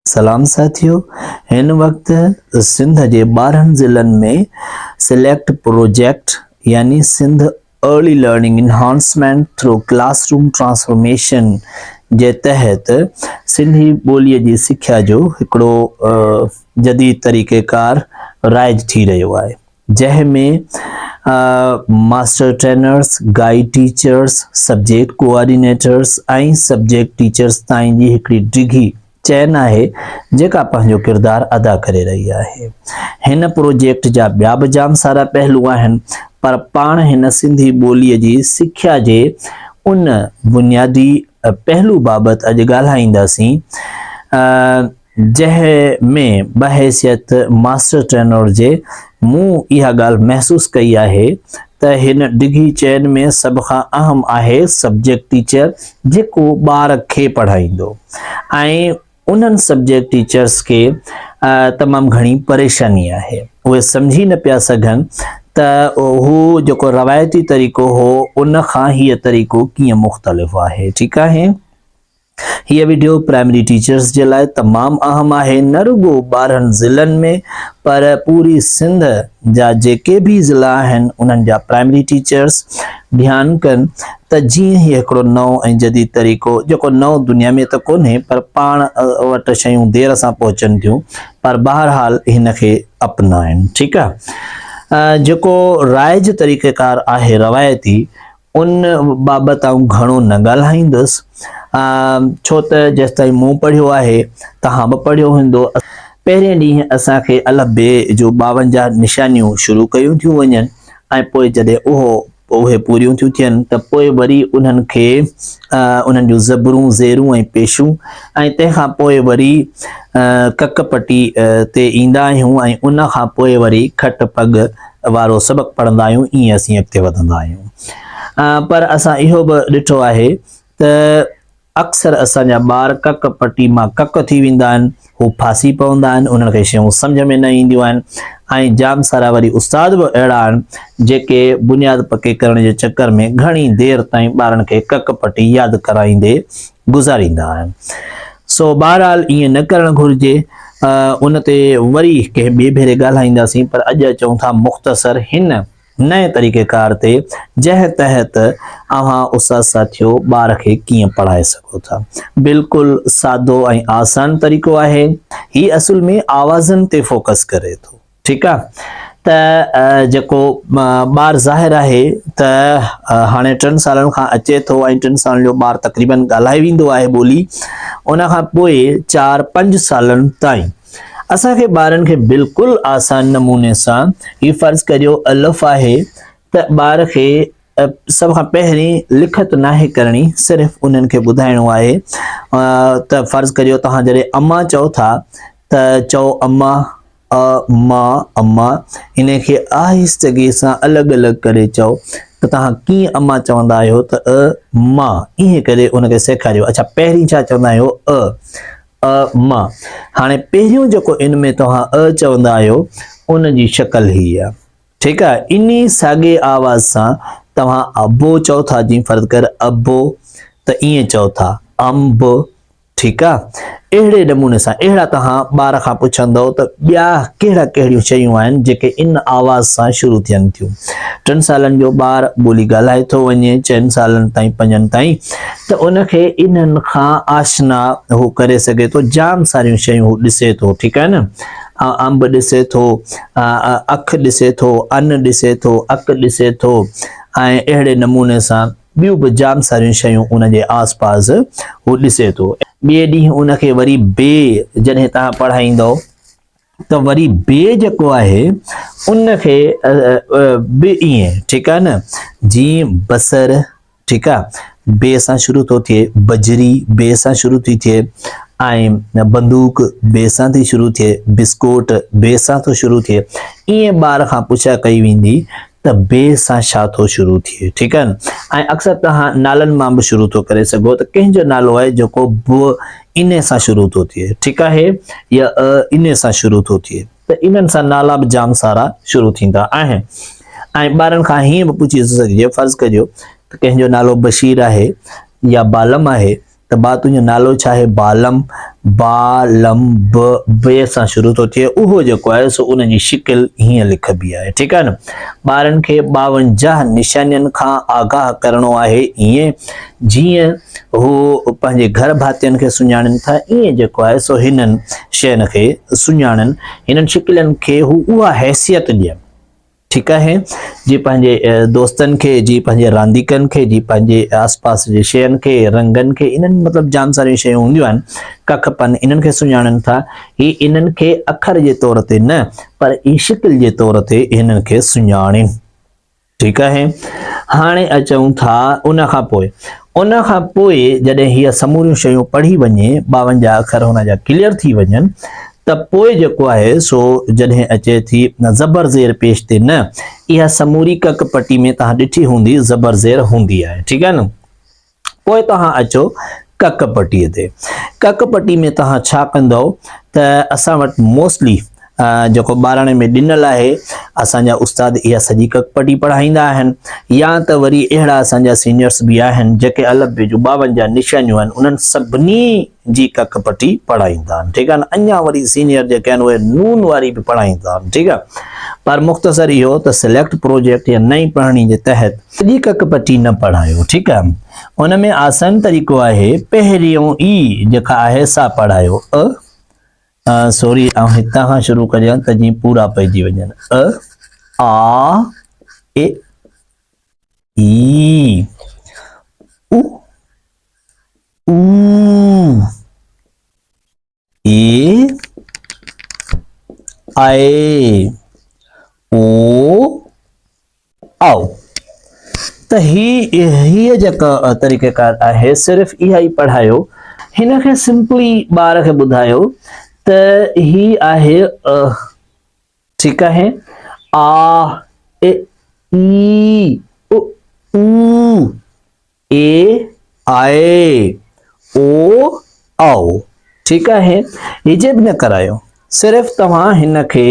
सलाम साथियों, हिन वक्त सिंध जे 12 ज़िलनि में सिलेक्ट प्रोजेक्ट यानी Sindh early learning enhancement through classroom transformation जे तहत सिंधी ॿोलीअ जी सिख्या जो हिकिड़ो जदीद तरीक़ेकार राइज थी रहियो आहे, जंहिंमें master trainers, guide teachers, subject coordinators ऐं सब्जेक्ट टीचर्स ताईं जी हिकिड़ी डिघी चैन आहे जेका पंहिंजो किरदार अदा करे रही आहे। हिन प्रोजेक्ट जा ॿिया बि जाम सारा पहलू आहिनि, पर पाण हिन सिंधी ॿोलीअ जी सिख्या जे उन बुनियादी पहलू बाबति अॼु ॻाल्हाईंदासीं जंहिं में बहैसियत मास्टर ट्रेनर जे मूं इहा ॻाल्हि महसूस कई आहे त हिन डिघी चैन में सभ खां अहम आहे सब्जेक्ट टीचर जेको ॿार खे पढ़ाईंदो ऐं उन्हनि सब्जेक्ट टीचर्स के तमामु घणी परेशानी आहे। उहे सम्झी न पिया सघनि त हू जेको रवायती तरीक़ो हो उन खां हीअ तरीक़ो कीअं मुख़्तलिफ़ आहे। ठीकु आहे, हीअ वीडियो प्राइमरी टीचर्स जे लाइ तमामु अहम आहे, न रुगो 12 ज़िलनि में पर पूरी सिंध जा जेके भी ज़िला आहिनि उन्हनि जा प्राइमरी टीचर्स ध्यानु कनि त जीअं ही हिकिड़ो नओं ऐं जदीद तरीक़ो जेको नओं दुनिया में त कोन्हे पर पाण वटि शयूं देर सां पहुचनि थियूं, पर बहरहाल हिन खे अपनाइनि। ठीकु आहे, जेको राइज तरीक़ेकार आहे रवायती उन बाबति आउं घणो न ॻाल्हाईंदुसि, छो त जेसिताईं मूं पढ़ियो आहे तव्हां बि पढ़ियो हूंदो। पहिरें ॾींहुं असांखे अलफ़ ॿे जो 52 निशानियूं शुरू कयूं थियूं वञनि ऐं पोइ जॾहिं उहे पूरियूं थियूं थियनि त पोइ वरी उन्हनि खे उन्हनि जूं ज़बरूं, ज़ेरूं ऐं पेशूं ऐं तंहिंखां पोइ वरी कक पटी ते ईंदा आहियूं ऐं उन खां पोइ वरी खट पग वारो सबक़ पढ़ंदा आहियूं। ईअं असीं अॻिते वधंदा आहियूं, पर असां इहो बि ॾिठो आहे त अक्सर असांजा ॿार कक पटी मां कक थी वेंदा आहिनि, हू फासी पवंदा आहिनि, उन्हनि खे शयूं सम्झ में न ईंदियूं आहिनि ऐं जाम सारा वरी उस्ताद बि अहिड़ा आहिनि जेके बुनियाद पके करण जे चक्कर में घणी देर ताईं ॿारनि खे कक पटी यादि कराईंदे गुज़ारींदा आहिनि। सो बहरहाल ईअं न करणु घुरिजे। उन ते वरी कंहिं ॿिए भेरे ॻाल्हाईंदासीं, पर अॼु अचूं था मुख़्तसर हिन नए तरीक़ेकार ते जंहिं तहत अव्हां उस्ताद साथियो ॿार खे कीअं पढ़ाए सघो था। बिल्कुलु सादो ऐं आसान तरीक़ो आहे। ही असुल में आवाज़नि ते फोकस करे थो। ठीकु आहे, त जेको ॿार ज़ाहिर आहे त हाणे 3 सालनि खां अचे थो ऐं 3 सालनि जो ॿार तक़रीबन ॻाल्हाए वेंदो आहे ॿोली, उन खां पोइ 4-5 सालनि ताईं असांखे ॿारनि खे बिल्कुलु आसान नमूने सां ही फ़र्ज़ करियो अलफ़ आहे त ॿार खे सभ खां पहिरीं लिखत नाहे करणी, सिर्फ़ु उन्हनि खे ॿुधाइणो आहे। त फ़र्ज़ करियो तव्हां जॾहिं अम्मा चओ था त चओ अम्मा, मां, अम्मा, इन खे आहिस्तगी सां अलॻि अलॻि करे चओ त तव्हां कीअं अम्मा चवंदा आहियो त मां, ईअं करे उनखे सेखारियो। अच्छा, पहिरीं छा चवंदा आहियो? मां। हाणे पहिरियों जेको इन में तव्हां चवंदा आहियो उन जी शक्ल ही आहे। ठीकु आहे, इन साॻे आवाज़ सां तव्हां अबो चओ था, जीअं फ़र्ज़ कर अबो, त ईअं चओ था अंब। ठीकु आहे, अहिड़े नमूने सां अहिड़ा तव्हां ॿार खां पुछंदव त ॿिया कहिड़ा कहिड़ियूं शयूं आहिनि जेके इन आवाज़ सां शुरू थियनि थियूं। 3 सालनि जो ॿार ॿोली ॻाल्हाए थो वञे 4 सालनि ताईं 5 ताईं, त उनखे इन्हनि खां आशना हू करे सघे थो, जाम सारियूं शयूं हू ॾिसे थो। ठीकु आहे न, अंब ॾिसे थो, अखि ॾिसे थो, अन ॾिसे थो, अक ॾिसे थो ऐं अहिड़े नमूने सां ॿियूं बि जाम सारियूं शयूं उन जे आस पास हू ॾिसे थो। ॿिए ॾींहुं उनखे वरी बे जॾहिं तव्हां पढ़ाईंदव त वरी बे जेको आहे उनखे बि ईअं, ठीकु आहे न, जीअं बसर, ठीकु आहे, बे सां शुरू थो थिए, बजरी बे सां शुरू थी थिए ऐं बंदूक बे सां थी शुरू थिए, बिस्कुट बे सां थो शुरू थिए। ईअं ॿार खां पुछा कई वेंदी त बे सां छा थो शुरू थिए। ठीकु आहे न, ऐं अक्सर तव्हां नालनि मां बि शुरू थो करे सघो त कंहिंजो नालो आहे जेको ब इन सां शुरू थो थिए, ठीकु आहे, या इन सां शुरू थो थिए, त इन्हनि सां नाला बि जाम सारा शुरू थींदा आहिनि। ऐं ॿारनि खां हीअं बि पुछी सघिजे, फ़र्ज़ करियो त कंहिंजो नालो बशीर आहे या बालम आहे, त बा तुंहिंजो नालो छा आहे बालम बालम बे सां शुरू थो थिए उहो जेको आहे सो उन जी शिकिल हीअं लिखबी आहे ठीकु आहे न ॿारनि खे 52 निशानियुनि खां आगाह करणो आहे ईअं जीअं हू पंहिंजे घर भातियुनि खे सुञाणनि था ईअं जेको आहे सो हिननि शयुनि खे सुञाणनि हिननि शिकिलनि खे हू उहा हैसियत ॾियनि ठीकु आहे जी पंहिंजे दोस्तनि खे जी पंहिंजे रांदीकनि खे जी पंहिंजे आसपास जे शयुनि खे रंगनि खे इन्हनि मतिलबु जाम सारियूं शयूं हूंदियूं आहिनि कखपन इन्हनि खे सुञाणनि था ही इन्हनि खे अखर जे तौर ते न पर ई शिकिल जे तौर ते हिननि खे सुञाणनि ठीकु आहे हाणे अचूं था उन खां पोइ जॾहिं हीअ समूरियूं शयूं पढ़ी वञे 52 अखर हुन जा क्लियर थी वञनि त पोइ जेको आहे सो जॾहिं अचे थी ज़बर ज़ेर पेश ते न इहा समूरी कक पटी में तव्हां ॾिठी हूंदी ज़बर ज़ेर हूंदी आहे ठीकु आहे न पोइ तव्हां अचो कक पटीअ ते कक पटी में तव्हां छा कंदव त असां वटि मोस्टली जेको ॿारणे में ॾिनल आहे असांजा उस्ताद इहा सॼी कक पटी पढ़ाईंदा आहिनि या त वरी अहिड़ा असांजा सीनियर्स बि आहिनि जेके अलॻि बि जूं 52 निशानियूं आहिनि उन्हनि सभिनी जी कक पटी पढ़ाईंदा आहिनि ठीकु आहे न अञा वरी सीनियर जेके आहिनि उहे नून वारी बि पढ़ाईंदा आहिनि ठीकु आहे पर मुख़्तसर इहो त सिलेक्ट प्रोजेक्ट या नई पढ़णी जे तहत सॼी कक पटी न पढ़ायो ठीकु आहे उन में आसान तरीक़ो आहे पहिरियों ई जेका आहे सा पढ़ायो सॉरी हितां खां शुरू करियां त जीअं पूरा पइजी वञनि आ ए ई उ ए आए ओ आओ त हीअ जेका तरीक़ेकार आहे सिर्फ़ इहा ई पढ़ायो हिन खे सिंपली ॿार खे ॿुधायो त ही आहे ठीकु आहे आ ए ई उ ए आए ओ आओ ठीकु आहे हिजे बि न करायो सिर्फ़ तव्हां हिन खे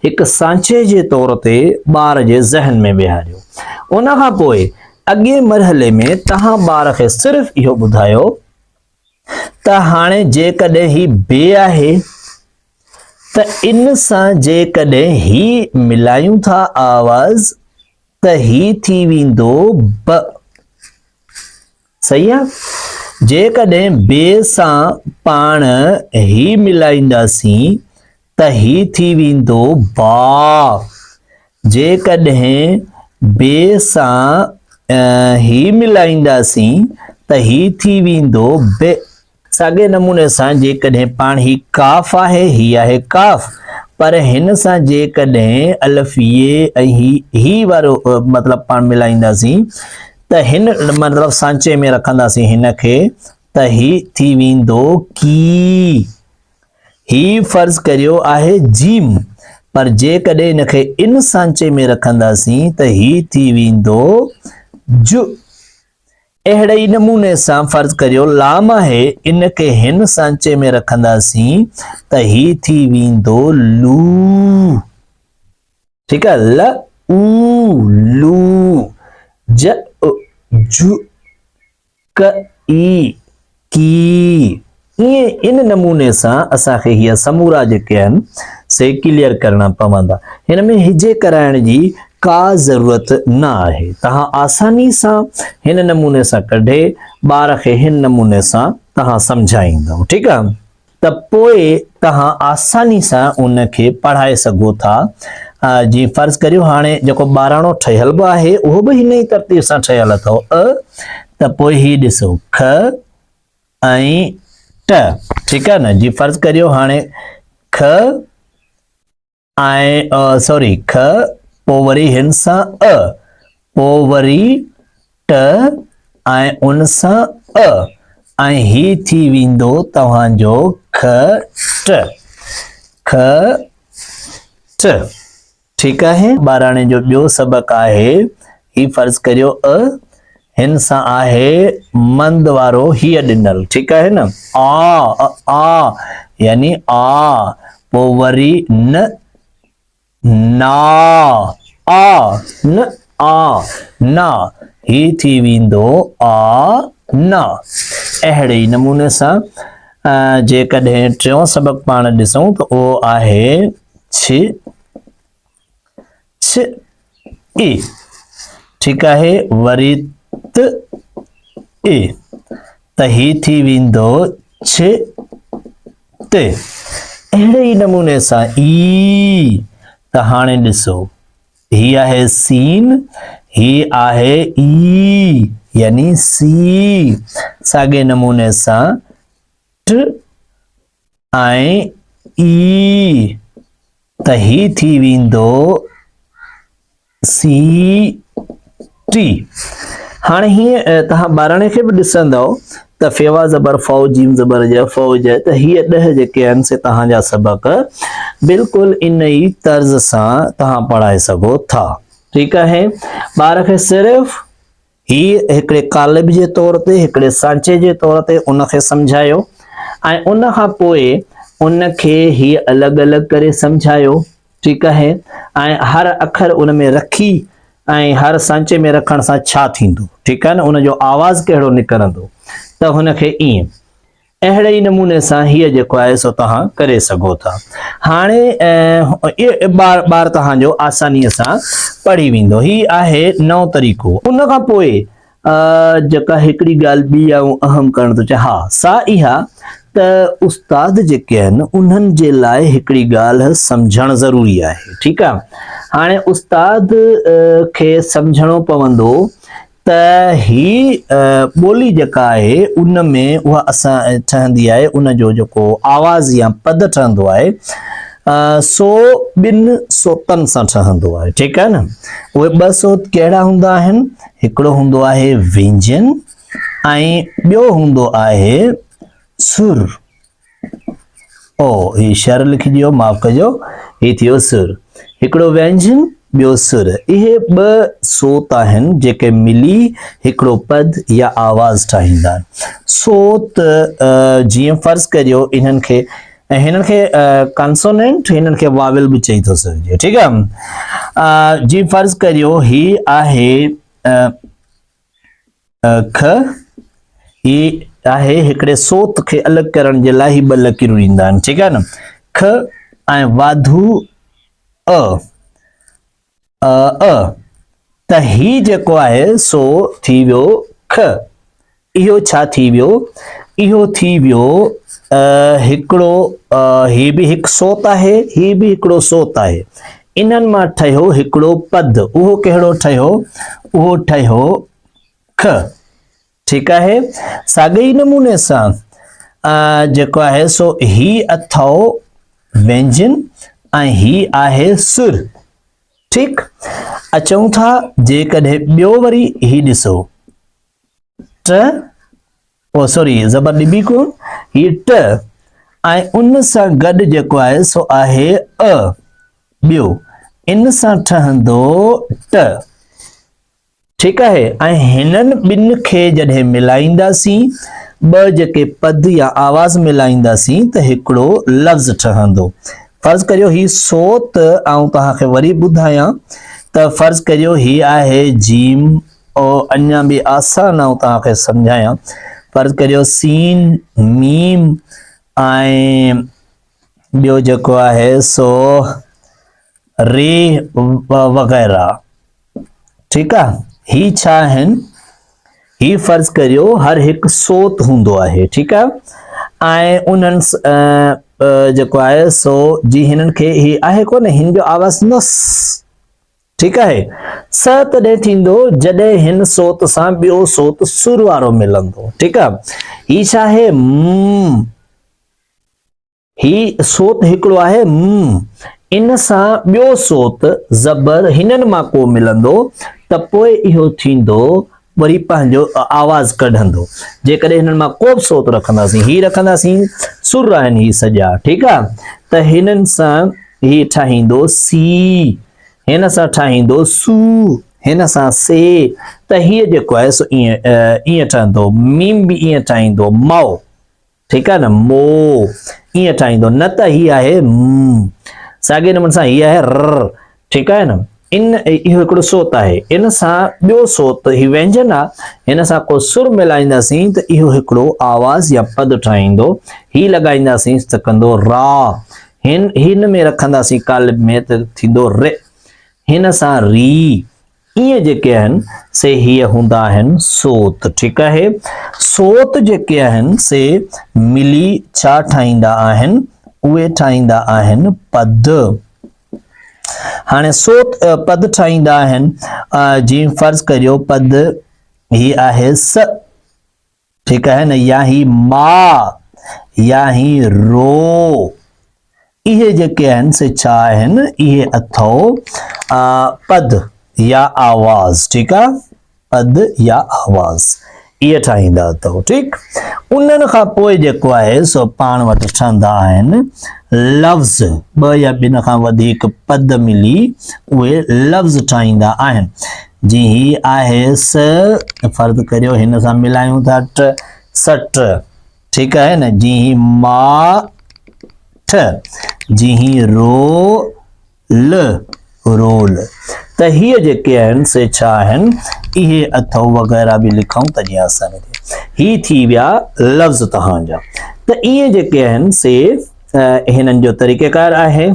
हिकु सांचे जे तौर ते ॿार जे ज़हन में विहारियो उन खां पोइ अॻे मरहले में तव्हां ॿार खे सिर्फ़ इहो ॿुधायो त हाणे जेकॾहिं ही बे आहे त इन सां जेकॾहिं ही मिलायूं था आवाज़ त ही थी वेंदो ब सही आहे जेकॾहिं बे सां पाण ही मिलाईंदासीं त ही थी वेंदो बा जेकॾहिं बे सां ही मिलाईंदासीं त ही थी वेंदो बे साॻे नमूने सां जेकॾहिं पाण ही काफ़ आहे ही आहे काफ़ पर हिन सां जेकॾहिं अलफ़ ये ऐं ही वारो मतिलबु पाण मिलाईंदासीं त हिन मतिलबु सांचे में रखंदासीं हिन खे त ही थी वेंदो की ही फ़र्ज़ करियो आहे जीम पर जेकॾहिं हिन खे इन सांचे में रखंदासीं त ही थी वेंदो जु अहिड़े ई नमूने सां फ़र्ज़ करियो लाम आहे इन खे हिन सांचे में रखंदासीं त ही थी वेंदो लू ठीकु आहे ल ऊ लू ज जु क ई की ईअं इन नमूने सां असांखे हीअ समूरा जेके आहिनि से क्लियर करणा पवंदा हिन में हिजे कराइण जी का ज़रूरत न आहे तव्हां आसानी सां हिन नमूने सां कढे ॿार खे हिन नमूने सां तव्हां सम्झाईंदव ठीकु आहे त पोइ तव्हां आसानी सां उन खे पढ़ाए सघो था जीअं फ़र्ज़ करियो हाणे जेको ॿाराणो ठहियल बि आहे उहो बि हिन ई तरतीब सां ठहियल अथव त पोइ ही ॾिसो ख ऐं ट ठीकु आहे न जी फ़र्ज़ करियो हाणे ख ऐं सॉरी ख पोइ वरी हिन सां पोइ वरी ट ऐं उन सां ऐं ही थी वेंदो तव्हांजो ख ट ठीकु आहे ॿाराणे जो ॿियो सबक़ु आहे ही फ़र्ज़ करियो हिन सां आहे मंद वारो हीअ ॾिनल ठीकु आहे न आ यानी आ पोइ वरी न ना आ न आ ना ही थी वेंदो आ न। अहिड़े ई नमूने सां जेकॾहिं टियों सबक पाण ॾिसूं त उहो आहे छ छ ई, ठीकु आहे, वरी त ई, त ही थी वेंदो छ त। अहिड़े ई नमूने सां ई, त हाणे ॾिसो ही आहे सीन, ही आहे ई यानी सी। साॻे नमूने सां ट ऐं ई, त ही थी वेंदो सी टी। हाणे हीअं तव्हां ॿारणे खे बि ॾिसंदव त फेवा ज़बर फ़ौ जीम ज़बर ज फ़ौज, त हीअ 10 जेके आहिनि से तव्हांजा सबक बिल्कुलु इन ई तर्ज़ सां तव्हां पढ़ाए सघो था। ठीकु आहे, ॿार खे सिर्फ़ ही हिकिड़े कालिब जे तौर ते, हिकिड़े सांचे जे तौर ते उनखे सम्झायो ऐं उन खां पोइ उनखे ही अलॻि अलॻि करे सम्झायो। ठीकु आहे, ऐं हर अखर उन में रखी ऐं हर सांचे में रखण सां छा थींदो, ठीकु आहे न, उनजो आवाज़ कहिड़ो निकिरंदो, त हुनखे ईअं अहिड़े ई नमूने सां हीअ जेको आहे सो तव्हां करे सघो था। हाणे ॿार तव्हांजो आसानीअ सां पढ़ी वेंदो। ही आहे नओं तरीक़ो। उन खां पोइ जेका हिकिड़ी ॻाल्हि ॿी आहे अहम करणु थो चाहे, हा सा इहा त उस्ताद जेके आहिनि उन्हनि जे लाइ हिकिड़ी ॻाल्हि सम्झणु ज़रूरी आहे। ठीकु आहे, हाणे उस्ताद खे सम्झणो पवंदो त ही ॿोली जेका आहे उन में उहा असां ठहंदी आहे, उनजो जेको आवाज़ या पद ठहंदो आहे सो ॿिनि सोतनि सां ठहंदो आहे। ठीकु आहे न, उहे 2 सोत कहिड़ा हूंदा आहिनि, हिकिड़ो हूंदो आहे व्यंजन ऐं ॿियो हूंदो आहे सुर। ओ ही शर लिखी ॾियो, माफ़ कजो, ही थियो सुर। हिकिड़ो व्यंजन, ॿियो सुर। इहे 2 सोत आहिनि जेके मिली हिकिड़ो पद या आवाज़ ठाहींदा आहिनि। सोत जीअं फर्ज़ करियो हिननि खे कॉन्सोनेंट, हिननि खे वाविल बि चई थो सघिजे। ठीकु आहे, जीअं फर्ज़ करियो ही आहे ख, ही आहे हिकिड़े सोत खे अलॻि करण जे लाइ ही 2 लकीरूं ईंदा आहिनि। ठीकु आहे न, ख ऐं वाधू अ त ही जेको आहे सो थी वियो ख। इहो छा थी वियो, इहो थी वियो हिकिड़ो, ही बि हिकु सोत आहे, ही बि हिकिड़ो सोत आहे, इन्हनि मां ठहियो हिकिड़ो पद। उहो कहिड़ो ठहियो, उहो ठहियो ख। ठीकु आहे, साॻे ई नमूने सां जेको आहे सो ही अथव व्यंजन ऐं ही आहे सुर। ठीकु, अचूं था जेकॾहिं ॿियो वरी ही ॾिसो ट, ओ सॉरी ज़बर ॾिबी कोन, ही ट ऐं उन सां गॾु जेको आहे सो आहे अ, ॿियो इन सां ठहंदो ट। ठीकु आहे, ऐं हिननि ॿिनि खे जॾहिं मिलाईंदासीं, 2 जेके पद या आवाज़ मिलाईंदासीं त हिकिड़ो लफ़्ज़ ठहंदो। फर्ज़ करियो ही सोत, ऐं तव्हांखे वरी ॿुधायां त फर्ज़ करियो ही आहे जीम, और अञा बि आसान ऐं तव्हांखे सम्झायां, फर्ज़ करियो सीन, मीम ऐं ॿियो जेको आहे सो रे वग़ैरह। ठीकु आहे, ही छा आहिनि, ही फर्ज़ करियो हर हिकु सोत हूंदो आहे। ठीकु आहे, ऐं उन्हनि जेको आहे सो जी हिननि खे ही आहे कोन, हिन जो आवाज़ नस। ठीकु आहे, स तॾहिं थींदो जॾहिं हिन सोत सां ॿियो सोत सुर वारो मिलंदो। ठीकु आहे, ही छा आहे, ही सोत हिकिड़ो आहे इन सां ॿियो सोत ज़बर हिननि मां को मिलंदो त पोइ इहो थींदो वरी पंहिंजो आवाज़ कढंदो। जेकॾहिं हिननि मां को बि सोत रखंदासीं, ही रखंदासीं, सुर आहिनि ही सॼा। ठीकु आहे, त हिननि सां ही ठाहींदो सी, हिन सां ठाहींदो सू, हिन सां से, त हीअ जेको आहे सो ईअं ठहंदो। मीम बि ईअं ठाहींदो, मौ। ठीकु आहे न, मो ईअं ठाहींदो, न त ही आहे साॻे नमूने सां ही आहे र। ठीकु आहे न, इन इहो हिकिड़ो सोत आहे, इन सां ॿियो सोत ही व्यंजन आहे, हिन सां को सुर मिलाईंदासीं त इहो हिकिड़ो आवाज़ या पद ठाहींदो। ही लॻाईंदासीं त कंदो रा, हिन में रखंदासीं कालिब में त थींदो रे, हिन सां री। इहे जेके आहिनि से हीअ हूंदा आहिनि सोत। ठीकु आहे, सोत जेके आहिनि से मिली छा ठाहींदा आहिनि, उहे ठाहींदा आहिनि पद। हाणे सोत पद ठाहींदा आहिनि, जीअं फर्ज़ करियो पद ही आहे स, ठीकु आहे न, या ही मा, या ही रो। इहे जेके आहिनि से छा आहिनि, इहे अथव पद या आवाज़। ठीकु आहे, पद या आवाज़ इहे ठाहींदा अथव। ठीकु, उन्हनि खां पोइ जेको आहे सो पाण वटि ठहंदा आहिनि लफ़्ज़। ॿ या ॿिन खां वधीक पद मिली उहे लफ़्ज़ ठाहींदा आहिनि। जी ही आहे स, फर्ज़ करियो हिन सां मिलायूं था ट, सट। ठीकु आहे न, जी ही मा ठ, जी ही रो ल, रोल। त हीअ जेके आहिनि से छा आहिनि, इहे अथव वग़ैरह बि लिखूं त जीअं आसानी थिए। ही थी विया लफ़्ज़ तव्हांजा। त इहे जेके आहिनि से हिननि जो तरीक़ेकार आहे।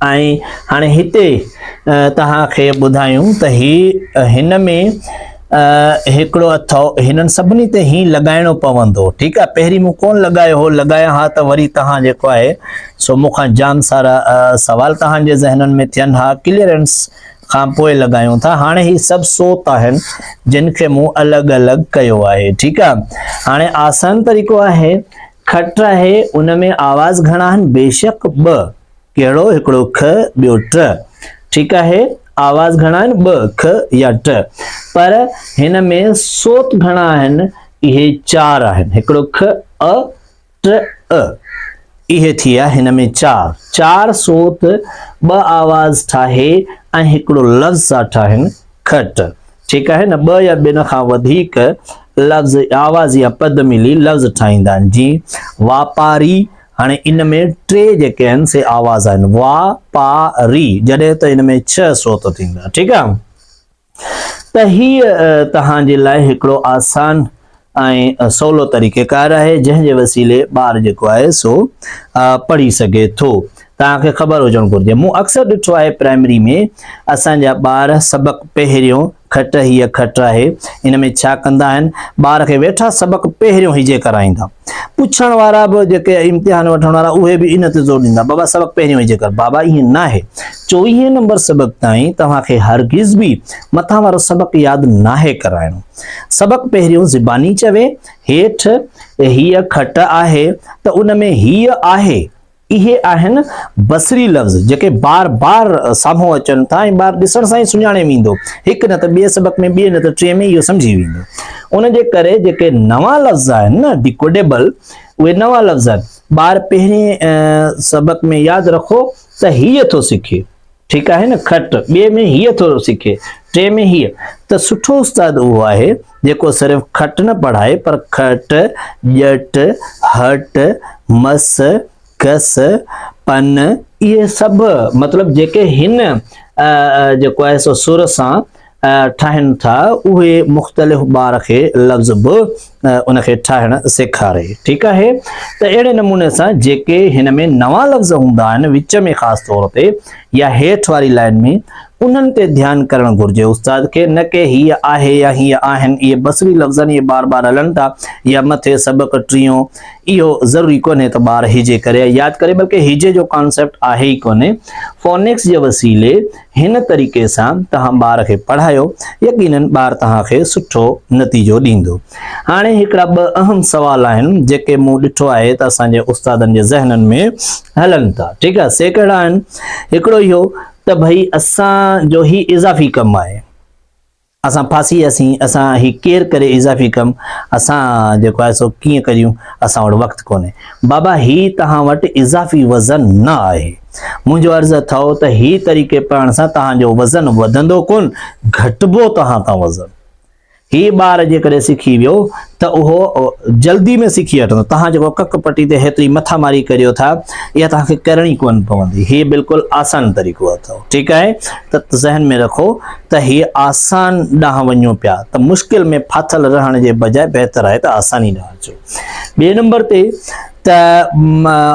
ऐं हाणे हिते तव्हांखे ॿुधायूं त हिन में हिकिड़ो अथव, हिननि सभिनी ते ही लॻाइणो पवंदो। ठीकु आहे, पहिरीं मूं कोन लॻायो हो, लॻाया हा त वरी तव्हां जेको आहे सो मूंखां जाम सारा सवाल तव्हांजे ज़हननि में थियनि हा, क्लियरेंस खां पोइ लॻायूं था। हाणे ही सभु सोत आहिनि जिन खे मूं अलॻि अलॻि कयो आहे। ठीकु आहे, हाणे आसान तरीक़ो आहे, खट आहे, उन में आवाज़ घणा आहिनि, बेशक ॿ। कहिड़ो, हिकिड़ो ख, ॿियो ट। ठीकु आहे, आवाज़ घणा आहिनि, ॿ, ख या ट। पर हिन में सोत घणा आहिनि, इहे 4 आहिनि, हिकिड़ो ख, अ, ट, अ। इहे थी विया हिन में 4 सोत, 2 आवाज़ ठाहे ऐं हिकिड़ो लफ़्ज़ था ठाहिनि खट। ठीकु आहे न, 2 या ॿिन खां वधीक लफ़्ज़, आवाज़ या पद मिली लफ़्ज़ ठाहींदा आहिनि। जीअं वापारी, हाणे इन में 3 जेके आहिनि से आवाज़ आहिनि, वा पा री, जॾहिं त इन में 6 सोत थींदा। ठीकु आहे, त हीअ तव्हांजे लाइ हिकिड़ो आसान ऐं सवलो तरीक़ेकार आहे, जंहिंजे वसीले ॿार जेको आहे सो पढ़ी सघे थो। तव्हांखे ख़बर हुजणु घुरिजे, मूं अक्सर ॾिठो आहे प्राइमरी में असांजा ॿार सबक़ पहिरियों, खट हीअ खट आहे, इन में छा कंदा आहिनि, ॿार खे वेठा सबक़ पहिरियों हिजे कराईंदा। पुछण वारा बि जेके इम्तिहान वठण वारा उहे बि इन ते ज़ोर ॾींदा, बाबा सबक़ पहिरियों हिजे कर। बाबा ईअं न आहे, 24 नंबर सबक़ ताईं तव्हांखे हरगिज़ बि मथां वारो सबक़ यादि नाहे कराइणो। सबक़ पहिरियों ज़बानी चवे, हेठि हीअ खट आहे त उन में हीअ आहे, इहे आहिनि बसरी लफ़्ज़ जेके बार बार साम्हूं अचनि था ऐं ॿार ॾिसण सां ई सुञाणे वेंदो, हिकु न त ॿिए सबक़ में, ॿिए न त 3 में इहो सम्झी वेंदो। उन जे करे जेके नवां लफ़्ज़ आहिनि न, डिकोडेबल, उहे नवां लफ़्ज़ आहिनि। ॿार पहिरें सबक़ में यादि रखो त हीअ थो सिखे, ठीकु आहे न, खट, ॿिए में हीअ थो सिखे, 3 में हीअ। त सुठो उस्ताद उहो आहे जेको सिर्फ़ु खट न पढ़ाए, पर खट, ॼट, हट, मस, कस, पन, इहे सभु मतिलबु जेके हिन जेको आहे सो सुर सां ठाहिनि था, उहे मुख़्तलिफ़ ॿार खे लफ़्ज़ बि उनखे ठाहिणु सेखारे। ठीकु आहे, त अहिड़े नमूने सां जेके हिन में नवां लफ़्ज़ हूंदा आहिनि विच में ख़ासि तौर ते या हेठि वारी लाइन में, उन्हनि ते ध्यानु करणु घुरिजे उस्ताद खे, न के हीअ आहे या हीअ आहिनि, इहे बसरी लफ़्ज़ इहे बार बार हलनि था, या मथे सबक़ टियों, इहो ज़रूरी कोन्हे त ॿार हिजे करे यादि करे, बल्कि हिजे जो कॉन्सेप्ट आहे ई कोन्हे। फोनिक्स जे वसीले हिन तरीक़े सां तव्हां ॿार खे पढ़ायो, यकीनन ॿार तव्हांखे सुठो नतीजो ॾींदो। हाणे हिकिड़ा 2 अहम सवाल आहिनि जेके मूं ॾिठो आहे त असांजे उस्तादनि जे ज़हननि में हलनि था। ठीकु आहे, से कहिड़ा आहिनि, हिकिड़ो इहो त भई असांजो ही इज़ाफ़ी कमु आहे, असां फासी असीं, असां ही केरु करे इज़ाफ़ी कमु, असां जेको आहे सो कीअं करियूं, असां वटि वक़्तु कोन्हे। बाबा ही तव्हां वटि इज़ाफ़ी वज़न न आहे। मुंहिंजो अर्ज़ु अथव त ही तरीक़े पढ़ण सां तव्हांजो वज़न वधंदो कोन, घटिबो तव्हां तां वज़न। ही ॿार जेकॾहिं सिखी वियो त उहो जल्दी में सिखी वठंदो। तव्हां जेको कक पटी ते हेतिरी मथा मारी करियो था इहा तव्हांखे करणी कोन पवंदी, हीअ बिल्कुलु आसान तरीक़ो अथव। ठीकु आहे, त ज़हन में रखो त हीअ आसान ॾांहुं वञो पिया, त मुश्किल में फाथल रहण जे बजाए बहितर आहे त आसानी ॾांहुं अचो। ॿिए नंबर ते त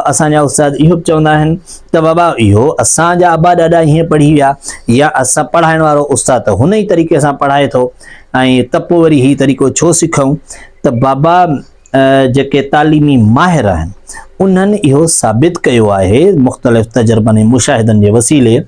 असांजा उस्ताद इहो बि चवंदा आहिनि त बाबा इहो असांजा आबा ॾाॾा हीअं पढ़ी विया या असां पढ़ाइण वारो उस्ताद त हुन ई तरीक़े सां पढ़ाए थो ऐं त पोइ वरी हीउ तरीक़ो छो सिखूं। त बाबा जेके तालीमी माहिर आहिनि उन्हनि इहो साबित कयो आहे मुख़्तलिफ़ तजुर्बनि ऐं मुशाहिदनि जे वसीले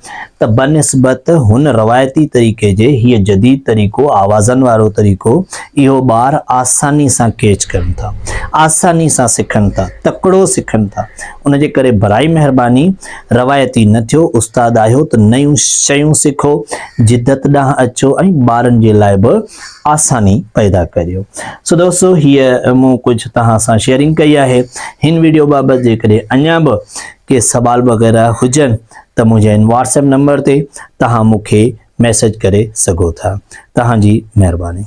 त बनिस्बत हुन रवायती तरीक़े जे हीअ जदीद तरीक़ो आवाज़नि वारो तरीक़ो इहो ॿार आसानी सां कैच कनि था, आसानी सां सिखनि था, तकिड़ो सिखनि था। उनजे करे बराई महिरबानी रवायती न थियो, उस्ताद आहियो त नयूं शयूं सिखो, जिदत ॾांहुं अचो ऐं ॿारनि जे लाइ बि आसानी पैदा करियो। सो दोस्तो हीअ मूं कुझु तव्हां सां शेयरिंग कई आहे। हिन वीडियो बाबति जेकॾहिं अञा बि के सवाल वग़ैरह हुजनि त मुंहिंजे हिन व्हाट्सएप नंबर ते तव्हां मूंखे मैसेज करे सघो था। तव्हांजी महिरबानी।